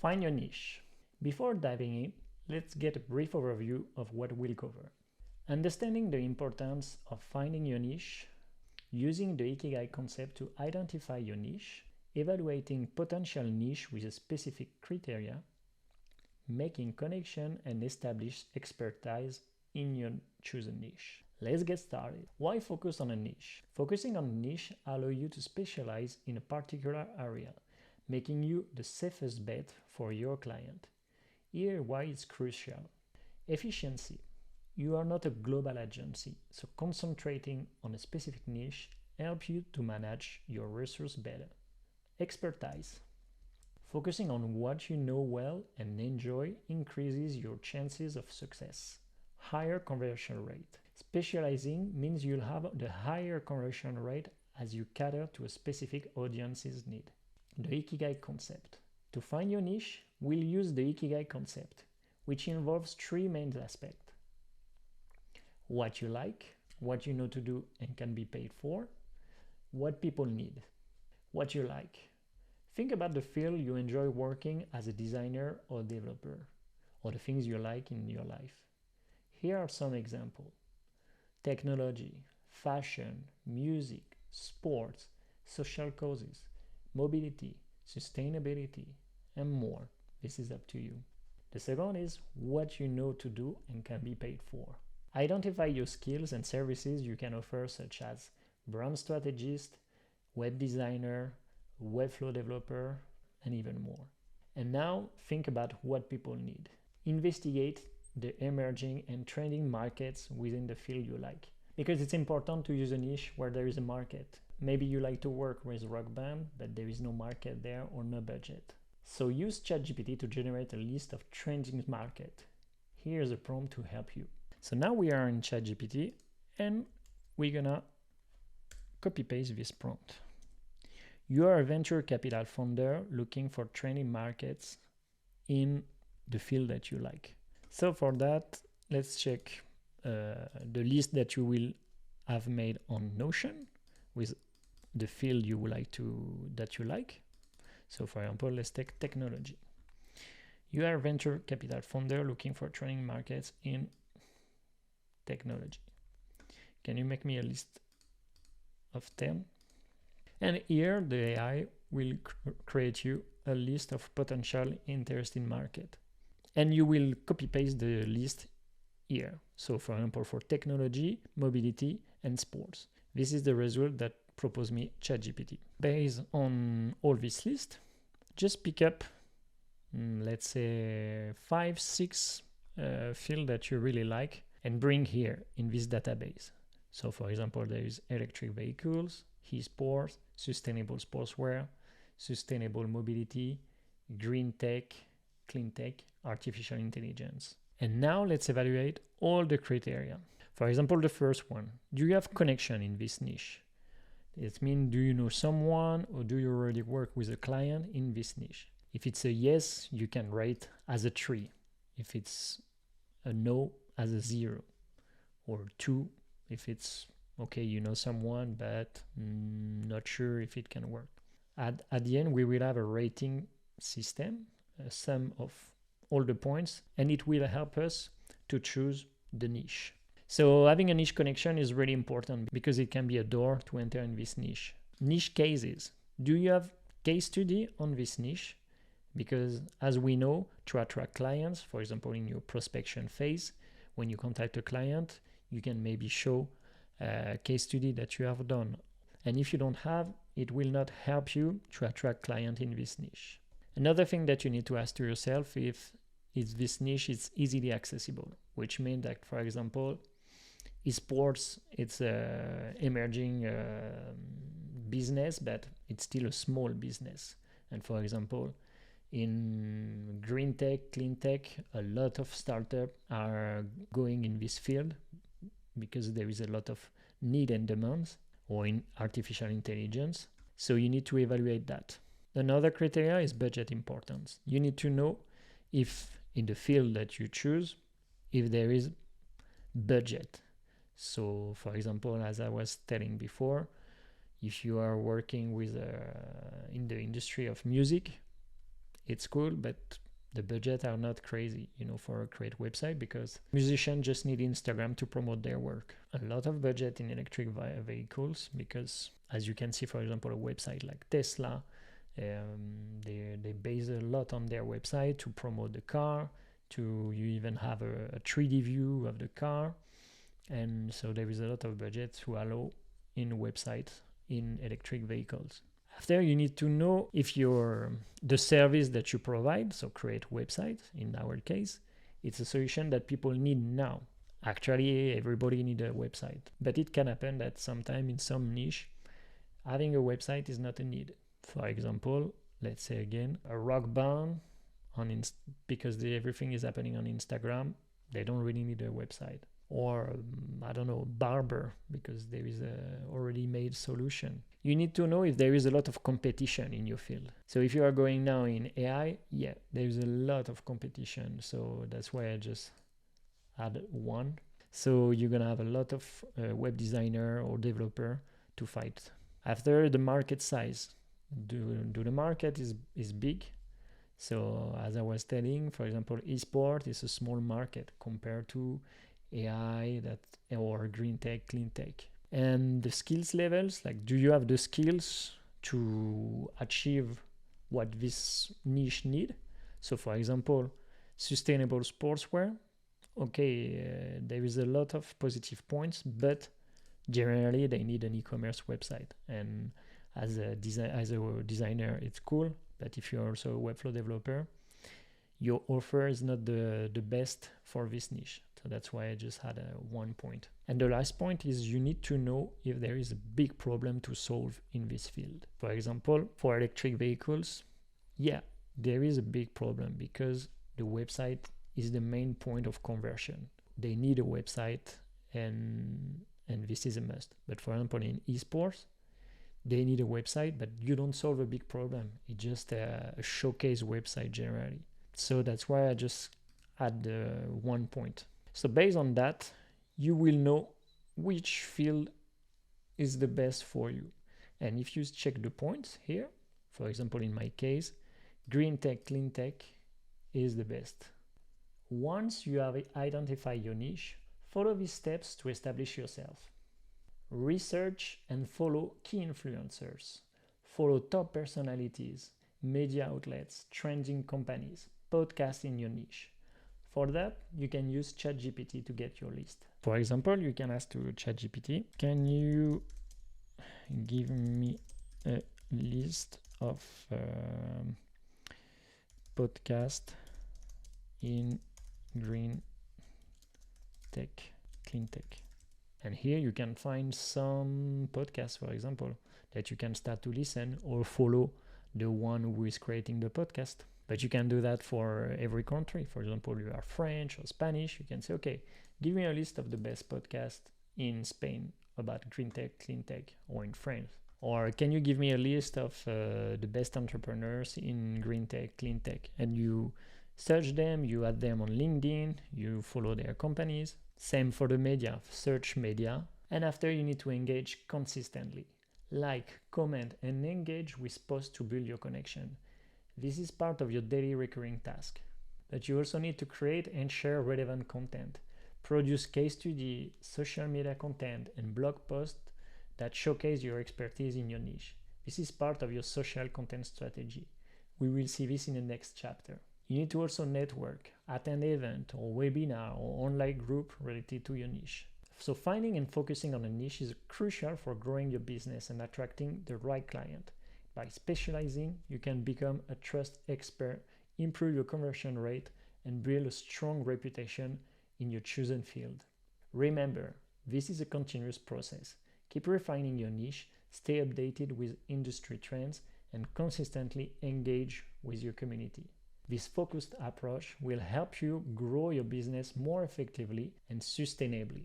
Find your niche. Before diving in, let's get a brief overview of what we'll cover. Understanding the importance of finding your niche, using the Ikigai concept to identify your niche, evaluating potential niche with a specific criteria, making connection and establish expertise in your chosen niche. Let's get started. Why focus on a niche? Focusing on a niche allows you to specialize in a particular area, making you the safest bet for your client. Here, why it's crucial. Efficiency. You are not a global agency, so concentrating on a specific niche helps you to manage your resources better. Expertise. Focusing on what you know well and enjoy increases your chances of success. Higher conversion rate. Specializing means you'll have the higher conversion rate as you cater to a specific audience's need. The Ikigai concept. To find your niche, we'll use the Ikigai concept, which involves three main aspects. What you like, what you know to do and can be paid for, what people need. What you like. Think about the field you enjoy working as a designer or developer, or the things you like in your life. Here are some examples. Technology, fashion, music, sports, social causes, mobility, sustainability, and more. This is up to you. The second is what you know to do and can be paid for. Identify your skills and services you can offer, such as brand strategist, web designer, Webflow developer, and even more. And now think about what people need. Investigate the emerging and trending markets within the field you like, because it's important to use a niche where there is a market. Maybe you like to work with rock band, but there is no market there or no budget. So use ChatGPT to generate a list of trending market. Here's a prompt to help you. So now we are in ChatGPT and we're gonna copy paste this prompt. You are a venture capital founder looking for trending markets in the field that you like. So for that, let's check the list that you will have made on Notion with the field you would like that you like. So for example, let's take technology. You are a venture capital founder looking for trending markets in technology. Can you make me a list of 10? And here the AI will create you a list of potential interesting market. And you will copy paste the list here. So for example, for technology, mobility, and sports. This is the result that proposed me ChatGPT. Based on all this list, just pick up, let's say 5-6 fields that you really like and bring here in this database. So for example, there is electric vehicles, e-sports, sustainable sportswear, sustainable mobility, green tech, clean tech, artificial intelligence. And now let's evaluate all the criteria. For example, the first one, do you have connection in this niche? It means, do you know someone or do you already work with a client in this niche? If it's a yes, you can rate as a 3. If it's a no, as a 0. Or 2, if it's okay, you know someone, but not sure if it can work. At the end, we will have a rating system, a sum of all the points, and it will help us to choose the niche. So having a niche connection is really important because it can be a door to enter in this niche. Niche cases. Do you have case study on this niche? Because as we know, to attract clients, for example, in your prospection phase, when you contact a client, you can maybe show a case study that you have done. And if you don't have, it will not help you to attract clients in this niche. Another thing that you need to ask to yourself if this niche is easily accessible, which means that, for example, esports, it's an emerging business, but it's still a small business. And for example, in green tech, clean tech, a lot of startups are going in this field because there is a lot of need and demands, or in artificial intelligence. So you need to evaluate that. Another criteria is budget importance. You need to know if in the field that you choose, if there is budget. So for example, as I was telling before, if you are working with in the industry of music, It's cool, but the budget are not crazy, for a great website, because musicians just need Instagram to promote their work. A lot of budget in electric vehicles, because as you can see, for example, a website like Tesla, they base a lot on their website to promote the car, you even have a 3D view of the car, and so there is a lot of budget to allow in websites in electric vehicles. After, you need to know if the service that you provide, so create website in our case, it's a solution that people need now. Actually, everybody needs a website, but it can happen that sometime in some niche, having a website is not a need. For example, let's say again, a rock band because everything is happening on Instagram, they don't really need a website. Or I don't know, barber, because there is a already made solution. You need to know if there is a lot of competition in your field. So if you are going now in AI, yeah, there is a lot of competition. So that's why I just add one. So you're gonna have a lot of web designer or developer to fight. After, the market size, do the market is big. So as I was telling, for example, esport is a small market compared to AI or green tech, clean tech. And the skills levels, like, do you have the skills to achieve what this niche need? So for example, sustainable sportswear, okay, there is a lot of positive points, but generally they need an e-commerce website. And as a designer, it's cool, but if you're also a Webflow developer, your offer is not the best for this niche. So that's why I just had 1 point. And the last point is, you need to know if there is a big problem to solve in this field. For example, for electric vehicles, yeah, there is a big problem, because the website is the main point of conversion. They need a website, and this is a must. But for example, in esports, they need a website, but you don't solve a big problem. It's just a showcase website generally. So that's why I just add 1 point. So based on that, you will know which field is the best for you. And if you check the points here, for example, in my case, green tech, clean tech is the best. Once you have identified your niche, follow these steps to establish yourself. Research and follow key influencers. Follow top personalities, media outlets, trending companies, podcasts in your niche. For that, you can use ChatGPT to get your list. For example, you can ask to ChatGPT, can you give me a list of podcasts in green tech, clean tech? And here you can find some podcasts, for example, that you can start to listen or follow the one who is creating the podcast. But you can do that for every country. For example, you are French or Spanish, you can say, okay, give me a list of the best podcasts in Spain about green tech, clean tech, or in France. Or can you give me a list of the best entrepreneurs in green tech, clean tech? And you search them, you add them on LinkedIn, you follow their companies. Same for the media, search media. And after, you need to engage consistently. Like, comment, and engage with posts to build your connection. This is part of your daily recurring task. But you also need to create and share relevant content. Produce case study, social media content, and blog posts that showcase your expertise in your niche. This is part of your social content strategy. We will see this in the next chapter. You need to also network, attend event or webinar or online group related to your niche. So finding and focusing on a niche is crucial for growing your business and attracting the right client. By specializing, you can become a trust expert, improve your conversion rate, and build a strong reputation in your chosen field. Remember, this is a continuous process. Keep refining your niche, stay updated with industry trends, and consistently engage with your community. This focused approach will help you grow your business more effectively and sustainably.